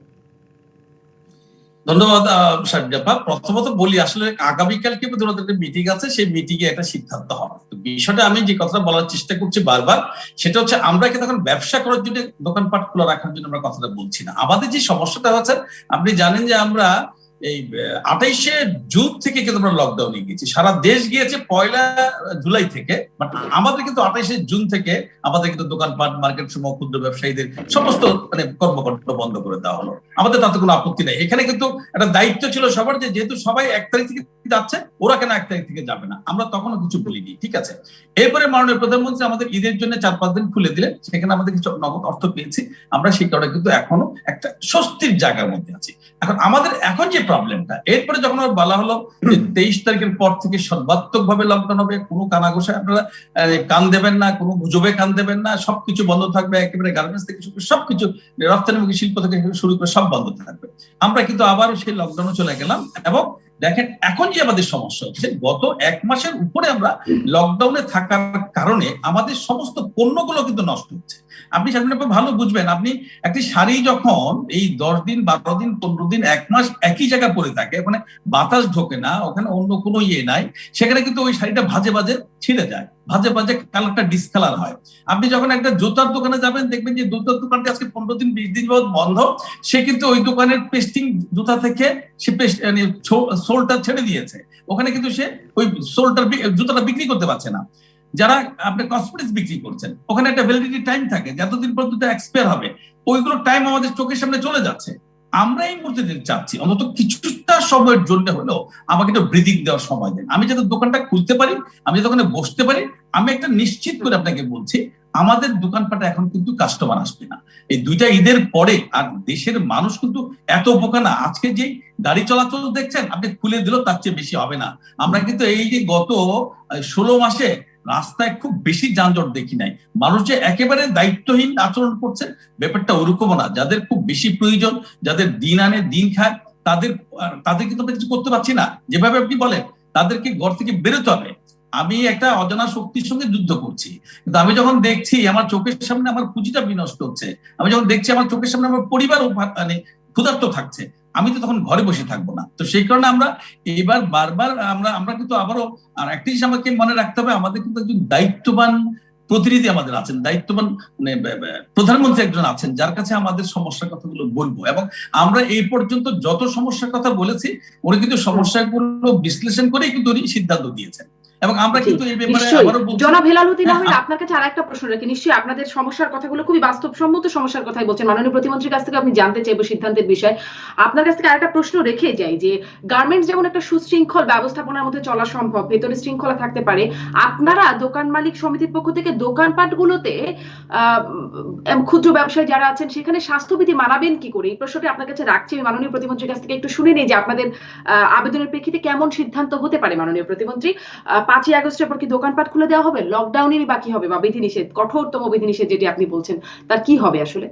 ধন্যবাদ সাজ্জাপা। প্রথমত বলি, আসলে আগামীকালকে ওদের মিটিং আছে, সেই মিটিং এ একটা সিদ্ধান্ত হবে। তো বিষয়টা আমি যে কথাটা বলার চেষ্টা করছি বারবার, সেটা হচ্ছে আমরা কি তখন ব্যবসা করার জন্য, দোকানপাট খোলা রাখার জন্য আমরা কথাটা বলছি না। আমাদের যে সমস্যাটা হচ্ছে, আপনি জানেন যে আমরা এই 28শে জুন থেকে কিন্তু আমরা লকডাউনে গিয়েছি, সারা দেশ গিয়েছে 1 জুলাই থেকে, বাট আমাদের কিন্তু 28শে জুন থেকে আমাদের কিন্তু দোকানপাট, মার্কেট সমূহ, ক্ষুদ্র ব্যবসায়ীদের সমস্ত মানে কর্মকাণ্ড বন্ধ করে দেওয়া হলো। আমাদের তাতে কোনো আপত্তি নেই। এখানে কিন্তু একটা দায়িত্ব ছিল সবার, যে যেহেতু সবাই 1 তারিখ থেকে যাচ্ছে, ওরা কেন 1 তারিখ থেকে যাবে না, আমরা তখনও কিছু বলিনি, ঠিক আছে। এরপরে মাননীয় প্রধানমন্ত্রী আমাদের ঈদের জন্য 4-5 দিন খুলে দিলেন, সেখানে আমাদের কিছু নগদ অর্থ পেয়েছি, আমরা সেই কারণে কিন্তু এখনো একটা স্বস্তির জায়গার মধ্যে আছি। এখন আমাদের এখন যে প্রবলেমটা, এরপরে যখন বলা হলো যে 23 তারিখের পর থেকে সর্বাত্মক ভাবে লকডাউন হবে, কোনো কানাঘোষায় আপনারা কান দেবেন না, কোনো গুজবে কান দেবেন না, সবকিছু বন্ধ থাকবে, একেবারে গার্মেন্টস থেকে শুরু করে সবকিছু, রপ্তানিমুখী শিল্প থেকে শুরু করে সব বন্ধ থাকবে। আমরা কিন্তু আবার সেই লকডাউনে চলে গেলাম, এবং দেখেন এখন যে আমাদের সমস্যা হচ্ছে, গত 1 মাসের উপরে আমরা লকডাউনে থাকার কারণে আমাদের সমস্ত পণ্যগুলো কিন্তু নষ্ট হচ্ছে। আপনি সাধারণত ভালো বুঝবেন, আপনি একটি শাড়ি যখন এই 10 দিন, 12 দিন, 15 দিন, 1 মাস একই জায়গায় পরে থাকে, ওখানে বাতাস ঢোকে না, ওখানে অন্য কোনো ইয়ে নাই, সেখানে কিন্তু ওই শাড়িটা ভাজে ভাজে ছিঁড়ে যায়। ভাজে ভাজে কালারটা ডিসকালার হয়। আপনি যখন একটা জুতার দোকানে যাবেন দেখবেন যে জুতার দোকানটি আজকে 15 দিন 20 দিন বন্ধ, সে কিন্তু ওই দোকানের পেস্টিং জুতা থেকে সে সোলটা ছেড়ে দিয়েছে, ওখানে কিন্তু সে ওই জুতাটা বিক্রি করতে পারছে না। যারা আপনি কসমেটিক্স বিক্রি করছেন ওখানে একটা ভ্যালিডিটি টাইম থাকে, যতদিন পর্যন্ত এক্সপায়ার হবে, ওইগুলো টাইম আমাদের চোখের সামনে চলে যাচ্ছে। আমরা এই মুহূর্তে চাচ্ছি অন্তত কিছুটা সময়ের জন্য হলেও আমাকে একটু ব্রিদিং দেওয়ার সময় দেন, আমি যাতে দোকানটা খুলতে পারি, আমি যাতে ওখানে বসতে পারি। আমি একটা নিশ্চিত করে আপনাকে বলছি, আমাদের দোকানপাটে এখন কিন্তু কাস্টমার আসবে না এই 2টা ঈদের পরে। আর দেশের মানুষ কিন্তু এত বোকা না, আজকে যে গাড়ি চলাচল দেখছেন আপনি খুলে দিলেও তার চেয়ে বেশি হবে না। আমরা কিন্তু এই যে গত 16 মাসে রাস্তায় খুব বেশি যানজট দেখি নাই। মানুষ যে একেবারে দায়িত্বহীন আচরণ করছে ব্যাপারটা ওরকম না। যাদের খুব বেশি প্রয়োজন, যাদের দিন আনে দিন খায়, তাদের কিন্তু আমরা কিছু করতে পারছি না। যেভাবে আপনি বলেন তাদেরকে ঘর থেকে বেরোতে হবে। আমি একটা অজানা শক্তির সঙ্গে যুদ্ধ করছি, কিন্তু আমি যখন দেখছি আমার চোখের সামনে আমার পুঁজিটা বিনষ্ট হচ্ছে, আমি যখন দেখছি আমার চোখের সামনে আমার পরিবার মানে ক্ষুধার্ত থাকছে, আমি তো তখন ঘরে বসে থাকবো না। তো সেই কারণে আমরা এবার বারবার আমরা কিন্তু আবারও আর একটা জিনিস আমাকে মনে রাখতে হবে, আমাদের কিন্তু একজন দায়িত্ববান প্রতিনিধি আমাদের আছেন, দায়িত্ববান মানে প্রধানমন্ত্রী একজন আছেন, যার কাছে আমাদের সমস্যার কথাগুলো বলবো। এবং আমরা এই পর্যন্ত যত সমস্যার কথা বলেছি উনি কিন্তু সমস্যাগুলো বিশ্লেষণ করেই কিন্তু উনি সিদ্ধান্ত দিয়েছেন। এবং আমরা কিন্তু এই ব্যাপারে আবারও বলছি, জনাব হেলালুদ্দিন আহমেদ, আপনার কাছে আরেকটা প্রশ্ন রাখি। নিশ্চয়ই আপনাদের সমস্যার কথাগুলো খুবই বাস্তবসম্মত সমস্যার কথাই বলছেন, মাননীয় প্রতিমন্ত্রীর কাছ থেকে আমি জানতে চাইবো সিদ্ধান্তের বিষয়। আপনার কাছ থেকে আরেকটা প্রশ্ন রেখে যাই যে গার্মেন্টস যেমন একটা সুশৃঙ্খল ব্যবস্থাপনার মধ্যে চলা সম্ভব, ভেতরে শৃঙ্খলা থাকতে পারে, আপনারা দোকান মালিক সমিতির পক্ষ থেকে দোকানপাটগুলোতে ক্ষুদ্র ব্যবসায়ী যারা আছেন সেখানে স্বাস্থ্যবিধি মানাবেন কি করে? এই প্রশ্নটি আপনার কাছে রাখছি। আমি মাননীয় প্রতিমন্ত্রীর কাছ থেকে একটু শুনে নিই যে আপনাদের আবেদনের প্রেক্ষিতে কেমন সিদ্ধান্ত হতে পারে। মাননীয় প্রতিমন্ত্রী, 5ই আগস্টের পর কি দোকানপাট খুলে দেওয়া হবে, লকডাউনেরই বাকি হবে, বা বিধিনিষেধ, কঠোরতম বিধিনিষেধ যেটি আপনি বলছেন, তার কি হবে আসলে?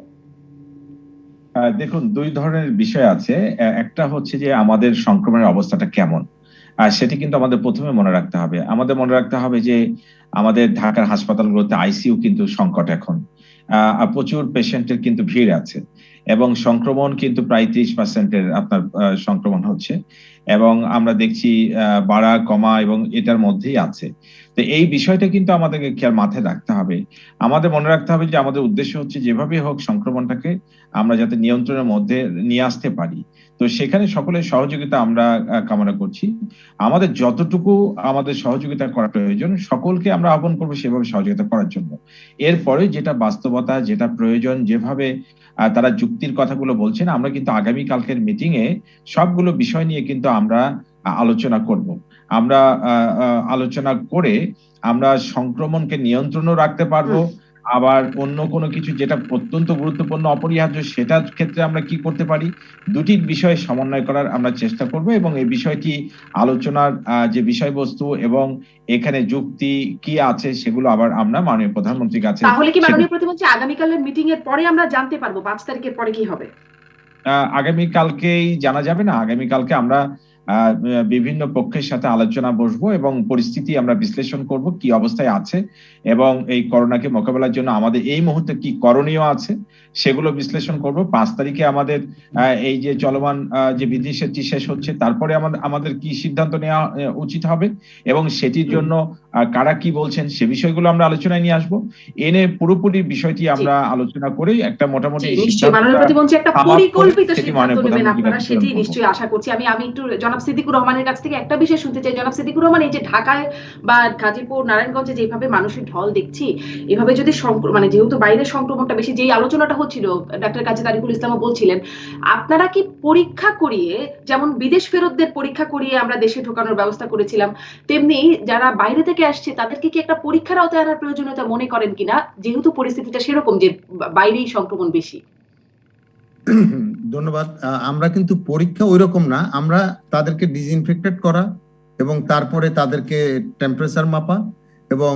দেখুন, 2 ধরনের বিষয় আছে। একটা হচ্ছে যে আমাদের সংক্রমণের অবস্থাটা কেমন, আর সেটি কিন্তু আমাদের প্রথমে মনে রাখতে হবে। আমাদের মনে রাখতে হবে যে আমাদের ঢাকার হাসপাতালগুলোতে আইসিইউ কিন্তু সংকট এখন, প্রচুর পেশেন্টের কিন্তু ভিড় আছে এবং সংক্রমণ কিন্তু প্রায় 30% আপনার সংক্রমণ হচ্ছে, এবং আমরা দেখছি বাড়া কমা এবং এটার মধ্যেই আছে। তো এই বিষয়টা কিন্তু আমাদেরকে খেয়াল মাথায় রাখতে হবে। আমাদের মনে রাখতে হবে যে আমাদের উদ্দেশ্য হচ্ছে যেভাবে হোক সংক্রমণটাকে আমরা যাতে নিয়ন্ত্রণের মধ্যে নিয়ে আসতে পারি। তো সেখানে সকলের সহযোগিতা আমরা কামনা করছি। আমাদের যতটুকু আমাদের সহযোগিতা করা প্রয়োজন সকলকে আমরা আহ্বান করবো সেভাবে সহযোগিতা করার জন্য। এরপরে যেটা বাস্তবতা, যেটা প্রয়োজন, যেভাবে তারা যুক্তির কথাগুলো বলছেন, আমরা কিন্তু আগামী কালকের মিটিং এ সবগুলো বিষয় নিয়ে কিন্তু আমরা আলোচনা করব। আমরা আলোচনা করে আমরা সংক্রমণকে নিয়ন্ত্রণও রাখতে পারবো, আবার অন্য কোনো কিছু যেটা অত্যন্ত গুরুত্বপূর্ণ অপরিহার্য সেটার ক্ষেত্রে আমরা কি করতে পারি, দুটির বিষয়ে সমন্বয় করার আমরা চেষ্টা করব। এবং এই বিষয়টি আলোচনার যে বিষয়বস্তু এবং এখানে যুক্তি কি আছে সেগুলো আবার আমরা মাননীয় প্রধানমন্ত্রীর কাছে। তাহলে কি মাননীয় প্রতিমন্ত্রী আগামীকালের মিটিং এর পরে আমরা জানতে পারবো 5 তারিখের পরে কি হবে? আগামীকালকেই জানা যাবে না। আগামীকালকে আমরা বিভিন্ন পক্ষের সাথে আলোচনা বসবো এবং পরিস্থিতি আমরা বিশ্লেষণ করব কি অবস্থায় আছে এবং এই করোনাকে মোকাবেলার জন্য আমাদের এই মুহূর্তে কি করণীয় আছে সেগুলো বিশ্লেষণ করব। 5 তারিখে আমাদের এই যে চলমান যে বিধিনিষেধটি শেষ হচ্ছে, তারপরে আমাদের কি সিদ্ধান্ত নেওয়া উচিত হবে এবং সেটির জন্য কারা কি বলছেন সে বিষয়গুলো আমরা আলোচনায় নিয়ে আসবো। এনে পুরোপুরি বিষয়টি আমরা আলোচনা করে একটা মোটামুটি মাননীয় প্রতিমন্ত্রী একটা পরিকল্পিত সিদ্ধান্ত নেবেন আপনারা, সেটি নিশ্চয়ই আশা করছি। আমি একটু জনাব সিদ্দিকুর রহমানের কাছ থেকে একটা বিষয় শুনতে চাই। জনাব সিদ্দিকুর রহমান, এই যে ঢাকায় বা গাজীপুর, নারায়ণগঞ্জে যেভাবে মানুষের ঢল দেখছি, এভাবে যদি মানে যেহেতু বাইরের সংক্রমণটা বেশি, যেই আলোচনাটা হচ্ছিল ডাক্তার কাজী তারিকুল ইসলামও বলছিলেন, আপনারা কি পরীক্ষা করিয়ে, যেমন বিদেশ ফেরতদের পরীক্ষা করিয়ে আমরা দেশে ঢোকানোর ব্যবস্থা করেছিলাম, তেমনি যারা বাইরে থেকে আসছে তাদেরকে কি একটা পরীক্ষার আওতায় আনার প্রয়োজনীয়তা মনে করেন কিনা, যেহেতু পরিস্থিতিটা সেরকম যে বাইরেই সংক্রমণ বেশি? ধন্যবাদ। আমরা কিন্তু পরীক্ষা ওইরকম না, আমরা তাদেরকে ডিসইনফেক্টেড করা এবং তারপরে তাদেরকে টেম্পারেচার মাপা এবং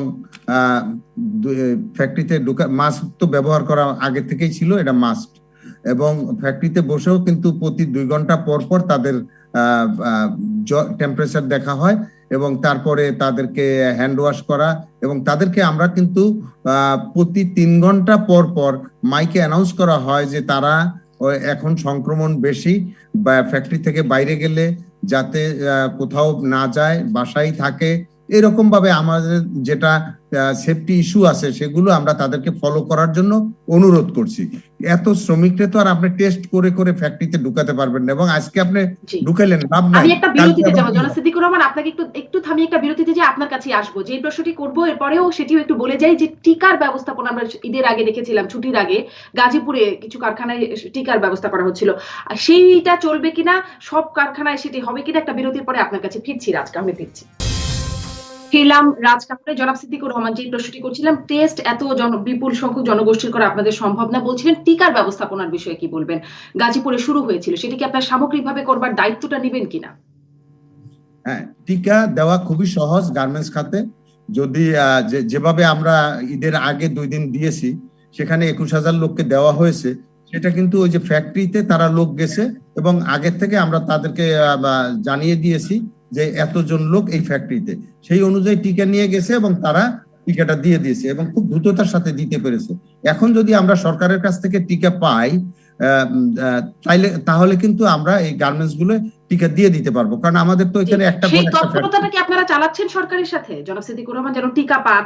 ফ্যাক্টরিতে মাস্ক তো ব্যবহার করা আগে থেকেই ছিল, এটা মাস্ট, এবং ফ্যাক্টরিতে বসেও কিন্তু প্রতি 2 ঘন্টা পর পর তাদের টেম্পারেচার দেখা হয় এবং তারপরে তাদেরকে হ্যান্ড ওয়াশ করা, এবং তাদেরকে আমরা কিন্তু প্রতি 3 ঘন্টা পর পর মাইকে অ্যানাউন্স করা হয় যে তারা এখন সংক্রমণ বেশি, বা ফ্যাক্টরি থেকে বাইরে গেলে যাতে কোথাও না যায়, বাসায় থাকে এরকম ভাবে আমাদের যেটা সেফটি ইস্যু আছে সেগুলো আমরা তাদেরকে ফলো করার জন্য অনুরোধ করছি। এত শ্রমিকরা তো আর আপনি টেস্ট করে করে ফ্যাক্টরিতে ঢুকাতে পারবেন না, এবং আজকে আপনি জি। ঢুকাইলেন লাভ নাই। আমি একটা বিরতিতে যাবো জনাব সিদ্দিকুর রহমান, আপনাকে একটু থামিয়ে একটা বিরতিতে যে আপনার কাছে আসবো, যে প্রশ্নটি করবো এরপরেও সেটিও একটু বলে যাই যে টিকার ব্যবস্থাপনা আমরা ঈদের আগে দেখেছিলাম, ছুটির আগে গাজীপুরে কিছু কারখানায় টিকার ব্যবস্থা করা হচ্ছিল, আর সেইটা চলবে কিনা, সব কারখানায় সেটি হবে কিনা, একটা বিরতির পরে আপনার কাছে ফিরছি, রাজকাহনে ফিরছি। ফিরলাম রাজকাহনে। জনাব সিদ্দিকুর রহমান যে প্রশ্নটি করছিলাম, টেস্ট এত বিপুল সংখ্যক জনগোষ্ঠীর করা আপনাদের সম্ভব না, বলছিলেন টিকার ব্যবস্থাপনার বিষয়ে কি বলবেন? গাজীপুরে শুরু হয়েছিল, সেটি কি আপনার সামগ্রিকভাবে করবার দায়িত্বটা নেবেন কিনা? হ্যাঁ, টিকা দেওয়া খুবই সহজ গার্মেন্টস খাতে। যদি যেভাবে আমরা ঈদের আগে 2 দিন দিয়েছি, সেখানে 21,000 লোককে দেওয়া হয়েছে, সেটা কিন্তু ওই যে ফ্যাক্টরিতে তারা লোক গেছে এবং আগের থেকে আমরা তাদেরকে জানিয়ে দিয়েছি যে এতজন লোক এই ফ্যাক্টরিতে, সেই অনুযায়ী টিকা নিয়ে গেছে এবং তারা টিকাটা দিয়ে দিয়েছে এবং খুব দ্রুততার সাথে দিতে পেরেছে। এখন যদি আমরা সরকারের কাছ থেকে টিকা পাই তাহলে কিন্তু আমরা এই গার্মেন্টস গুলো টিকা দিয়ে দিতে পারবো, কারণ আমাদের তো এখানে একটা সেই তৎপরতাটা কি আপনারা চালাচ্ছেন সরকারের সাথে জনাব সিদ্দিকুর রহমান, যেন টিকা পান?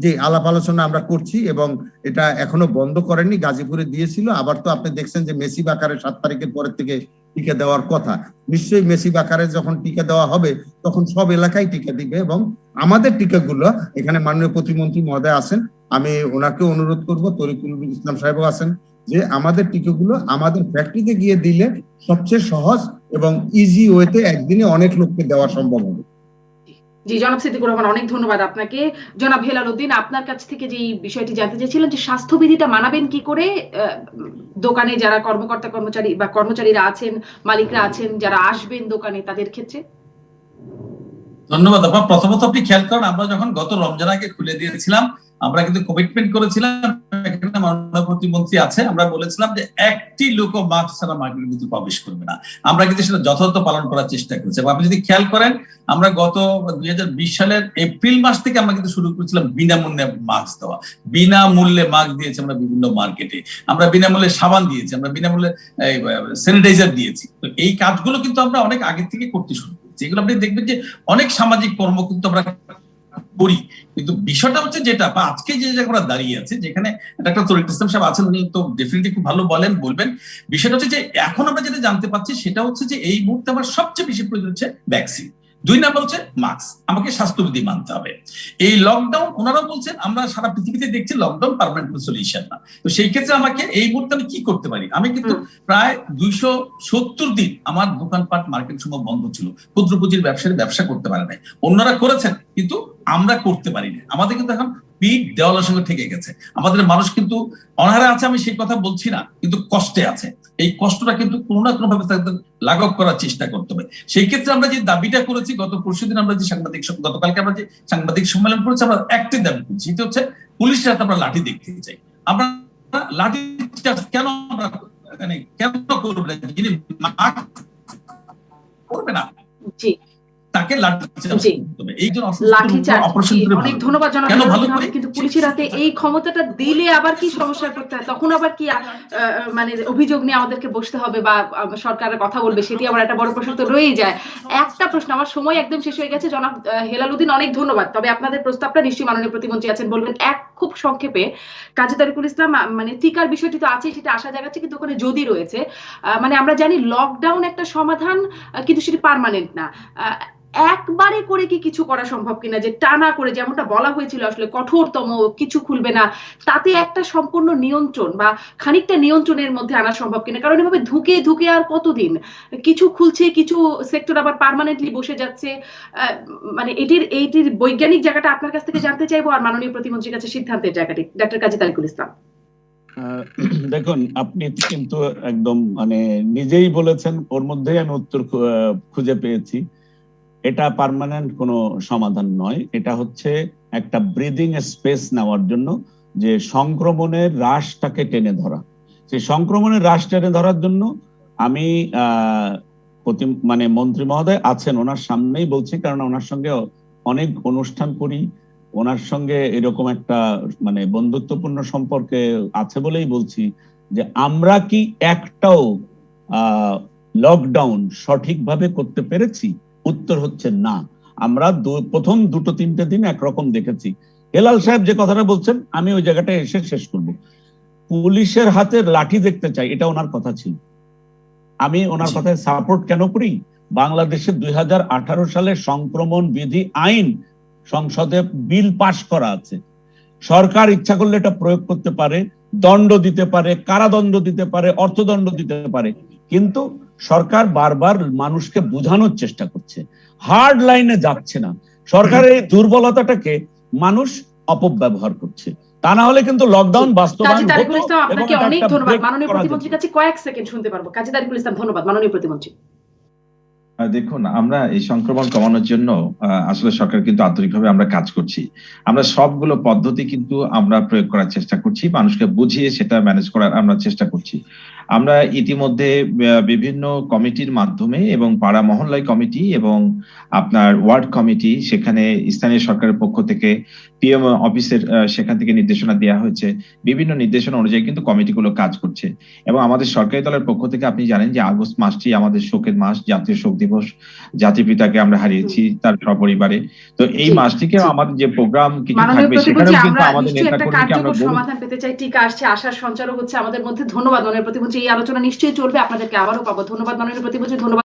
যে আলাপ আলোচনা আমরা করছি এবং এটা এখনো বন্ধ করেনি। গাজীপুরে দিয়েছিল, আবার তো আপনি দেখছেন যে মেসি বাকারে 7 তারিখের পরের থেকে টিকা দেওয়ার কথা। নিশ্চয়ই মেসি বাকারে যখন টিকা দেওয়া হবে তখন সব এলাকায় টিকা দিবে এবং আমাদের টিকাগুলো, এখানে মাননীয় প্রতিমন্ত্রী মহোদয় আছেন, আমি ওনাকে অনুরোধ করব, তরিকুল ইসলাম সাহেবও আছেন, যে আমাদের টিকাগুলো আমাদের ফ্যাক্টরিতে গিয়ে দিলে সবচেয়ে সহজ এবং ইজি ওয়েতে একদিনে অনেক লোককে দেওয়া সম্ভব হবে। জি, জনাব সিদ্দিকুর রহমান অনেক ধন্যবাদ আপনাকে। জনাব হেলাল উদ্দিন, আপনার কাছ থেকে যে বিষয়টি জানতে চেয়েছিলেন যে স্বাস্থ্যবিধিটা মানাবেন কি করে দোকানে যারা কর্মচারী বা কর্মচারীরা আছেন, মালিকরা আছেন, যারা আসবেন দোকানে, তাদের ক্ষেত্রে? ধন্যবাদ আপা। প্রথমত আপনি খেয়াল করেন, আমরা যখন গত রমজান আগে খুলে দিয়েছিলাম, আমরা কিন্তু কমিটমেন্ট করেছিলাম, এখানে মাননীয় প্রতিমন্ত্রী আছে, আমরা বলেছিলাম যে একটি লোকও মাস্ক ছাড়া মার্কেটের ভিতরে প্রবেশ করবে না। আমরা কিন্তু সেটা যথাযথ পালন করার চেষ্টা করেছি। এবং আপনি যদি খেয়াল করেন, আমরা গত 2020 সালের এপ্রিল মাস থেকে আমরা কিন্তু শুরু করেছিলাম বিনামূল্যে মাস্ক দেওয়া। বিনামূল্যে মাস্ক দিয়েছি আমরা বিভিন্ন মার্কেটে, আমরা বিনামূল্যে সাবান দিয়েছি, আমরা বিনামূল্যে স্যানিটাইজার দিয়েছি। তো এই কাজগুলো কিন্তু আমরা অনেক আগে থেকে করতে শুরু করেছি। এগুলো আপনি দেখবেন যে অনেক সামাজিক কর্ম কিন্তু আমরা করি, কিন্তু বিষয়টা হচ্ছে যেটা আজকে যে জায়গায় আমরা দাঁড়িয়ে আছে, যেখানে ডাক্তার তরিকুল ইসলাম সাহেব আছেন, উনি তো ডেফিনেটলি খুব ভালো বলবেন। বিষয়টা হচ্ছে যে এখন আমরা যেটা জানতে পারছি সেটা হচ্ছে যে এই মুহূর্তে আমার সবচেয়ে বেশি প্রয়োজন হচ্ছে ভ্যাকসিন, 2 নাম্বার হচ্ছে মাস্ক, আমাকে স্বাস্থ্যবিধি মানতে হবে। এই লকডাউন ওনারা বলছেন, আমরা সারা পৃথিবীতে দেখছি লকডাউন পার্মানেন্ট সলিউশন না। তো সেই ক্ষেত্রে আমাকে এই মুহূর্তে আমি কি করতে পারি? আমি কিন্তু প্রায় 270 দিন আমার দোকানপাট মার্কেট সমূহ বন্ধ ছিল, ক্ষুদ্র পুঁজির ব্যবসায়ী ব্যবসা করতে পারে নাই, অন্যরা করেছেন কিন্তু আমরা করতে পারিনি। আমাদের কিন্তু এখন পিঠ দেওয়ালের সঙ্গে ঠেকে গেছে, আমাদের মানুষ কিন্তু অনাহারে আছে, আমি সেই কথা বলছি না, কিন্তু কষ্টে আছে। এই কষ্টটা কিন্তু কোনো না কোনো ভাবে তাদের লাঘব করার চেষ্টা করতে হবে। সেই ক্ষেত্রে আমরা যে দাবিটা করেছি, গত পরশুদিন আমরা যে গতকালকে আমরা যে সাংবাদিক সম্মেলন করেছি, আমরা একটি দাবি করছি, সেটা হচ্ছে পুলিশের হাতে আমরা লাঠি দেখতে চাই। আমরা লাঠি কেন আমরা কেন করবো না? যিনি করবে না তাকে অনেক ধন্যবাদ জানাবো। কিন্তু পুলিশের হাতে এই ক্ষমতাটা দিলে আবার কি সমস্যায় পড়তে হয়? তখন আবার কি মানে অভিযোগ নিয়ে আমাদেরকে বসতে হবে বা সরকারের কথা বলবে, সেটি আবার একটা বড় প্রশ্ন তো রয়েই যায়। একটা প্রশ্ন, আমার সময় একদম শেষ হয়ে গেছে। জনাব হেলাল উদ্দিন, অনেক ধন্যবাদ। তবে আপনাদের প্রস্তাবটা নিশ্চয়ই মাননীয় প্রতিমন্ত্রী আছেন, বলবেন খুব সংক্ষেপে। কাজী তরিকুল ইসলাম, মানে টিকার বিষয়টি তো আছে, সেটা আশা জাগাচ্ছে, কিন্তু ওখানে যদি রয়েছে, মানে আমরা জানি লকডাউন একটা সমাধান, কিন্তু সেটি পার্মানেন্ট না। একবারে করে কি কিছু করা সম্ভব কিনা, যে টানা করে যেমনটা বলা হয়েছিল আসলে কঠোরতম কিছু খুলবে না, তাতে একটা সম্পূর্ণ নিয়ন্ত্রণ বা খানিকটা নিয়ন্ত্রণের মধ্যে আনা সম্ভব কিনা? কারণ এভাবে ধুকে ধুকে আর কতদিন, কিছু খুলছে, কিছু সেক্টর আবার পার্মানেন্টলি বসে যাচ্ছে। মানে এইটির বৈজ্ঞানিক জায়গাটা আপনার কাছ থেকে জানতে চাইবো, আর মাননীয় প্রতিমন্ত্রীর কাছে সিদ্ধান্তের জায়গাটি। ডাক্তার কাজী তরিকুল ইসলাম। দেখুন, আপনি কিন্তু একদম মানে নিজেই বলেছেন, ওর মধ্যেই আমি উত্তর খুঁজে পেয়েছি। এটা পার্মানেন্ট কোনো সমাধান নয়, এটা হচ্ছে একটা ব্রিদিং স্পেস নেওয়ার জন্য, যে সংক্রমণের হ্রাসটাকে টেনে ধরা। সেই সংক্রমণের হ্রাস টেনে ধরার জন্য আমি মানে মন্ত্রী মহোদয় আছেন, ওনার সামনেই বলছি, কারণ ওনার সঙ্গে অনেক অনুষ্ঠান করি, ওনার সঙ্গে এরকম একটা মানে বন্ধুত্বপূর্ণ সম্পর্কে আছে বলেই বলছি যে আমরা কি একটাও লকডাউন সঠিকভাবে করতে পেরেছি? উত্তর হচ্ছে না। আমরা প্রথম 2-3 দিন একরকম দেখেছি। হেলাল সাহেব যে কথাটা বলছেন আমি ওই জায়গাটায় এসে শেষ করব। পুলিশের হাতে লাঠি দেখতে চাই, এটা ওনার কথা ছিল। আমি ওনার কথায় সাপোর্ট কেন করি? বাংলাদেশে 2018 সালে সংক্রমণ বিধি আইন সংসদে বিল পাশ করা আছে। সরকার ইচ্ছা করলে এটা প্রয়োগ করতে পারে, দণ্ড দিতে পারে, কারাদণ্ড দিতে পারে, অর্থদণ্ড দিতে পারে, কিন্তু সরকার বারবার মানুষকে বোঝানোর চেষ্টা করছে, হার্ড লাইনে যাচ্ছে না। সরকারের এই দুর্বলতাটাকে মানুষ অপব্যবহার করছে। তা না হলে কিন্তু লকডাউন বাস্তবায়ন হতো এবং আপনাকে অনেক এটা ধন্যবাদ। break মাননীয় করা প্রতিমন্ত্রীর যেত। কাছে কয়েক সেকেন্ড শুনতে পারবো। কাজী তারিকুল ইসলাম, ধন্যবাদ মাননীয় প্রতিমন্ত্রী। দেখুন, আমরা এই সংক্রমণ কমানোর জন্য আসলে সরকার কিন্তু আন্তরিকভাবে আমরা কাজ করছি। আমরা সবগুলো পদ্ধতি কিন্তু আমরা প্রয়োগ করার চেষ্টা করছি, মানুষকে বুঝিয়ে সেটা ম্যানেজ করার আমরা চেষ্টা করছি। আমরা ইতিমধ্যে বিভিন্ন কমিটির মাধ্যমে এবং পাড়া মহল্লায় কমিটি এবং আপনার ওয়ার্ড কমিটি, সেখানে স্থানীয় সরকারের পক্ষ থেকে পিএম অফিসের সেখান থেকে নির্দেশনা দেওয়া হয়েছে। বিভিন্ন নির্দেশনা অনুযায়ী কিন্তু কমিটিগুলো কাজ করছে এবং আমাদের সরকারি দলের পক্ষ থেকে আপনি জানেন যে আগস্ট মাসটি আমাদের শোকের মাস, জাতীয় শোক দিবস। জাতির পিতাকে আমরা হারিয়েছি তার সপরিবারে। তো এই মাসটিকে আমাদের যে প্রোগ্রাম কিছু থাকবে সেখানেও কিন্তু আমাদের নেতাকর্মীকে আমরা সমাধান পেতে চাই। টিকা আসছে, আশার সঞ্চারও হচ্ছে আমাদের মধ্যে। ধন্যবাদ মাননীয় প্রতিমন্ত্রী। এই আলোচনা নিশ্চয়ই চলবে, আপনাদেরকে আবারও পাবো। ধন্যবাদ মাননীয় প্রতিমন্ত্রী, ধন্যবাদ।